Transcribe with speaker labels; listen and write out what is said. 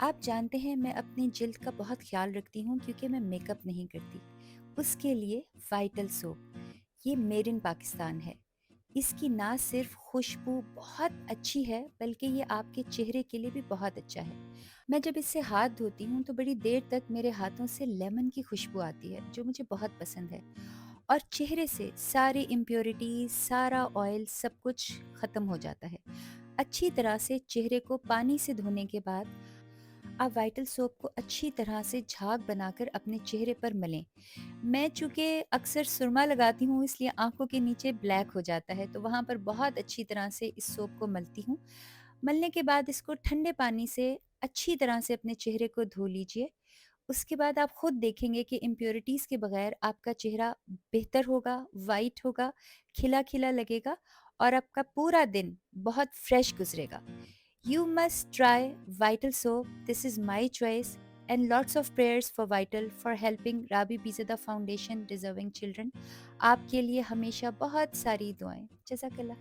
Speaker 1: आप जानते हैं मैं अपनी जिल्द का बहुत ख्याल रखती हूँ क्योंकि मैं मेकअप नहीं करती। उसके लिए वाइटल सोप ये मेड इन पाकिस्तान है। इसकी ना सिर्फ खुशबू बहुत अच्छी है बल्कि ये आपके चेहरे के लिए भी बहुत अच्छा है। मैं जब इससे हाथ धोती हूँ तो बड़ी देर तक मेरे हाथों से लेमन की खुशबू आती है जो मुझे बहुत पसंद है। और चेहरे से सारी इम्प्योरिटीज सारा ऑयल सब कुछ ख़त्म हो जाता है। अच्छी तरह से चेहरे को पानी से धोने के बाद आप वाइटल सोप को अच्छी तरह से झाग बनाकर अपने चेहरे पर मलें। मैं चूँकि अक्सर सुरमा लगाती हूँ इसलिए आँखों के नीचे ब्लैक हो जाता है, तो वहाँ पर बहुत अच्छी तरह से इस सोप को मलती हूँ। मलने के बाद इसको ठंडे पानी से अच्छी तरह से अपने चेहरे को धो लीजिए। उसके बाद आप खुद देखेंगे कि इम्प्योरिटीज़ के बगैर आपका चेहरा बेहतर होगा, वाइट होगा, खिला-खिला लगेगा और आपका पूरा दिन बहुत fresh गुज़रेगा। You must try Vital Soap. This is my choice. And lots of prayers for Vital for helping Rabi Bizada Foundation Deserving Children. आपके लिए हमेशा बहुत सारी दुआएं। जज़ाकल्लाह।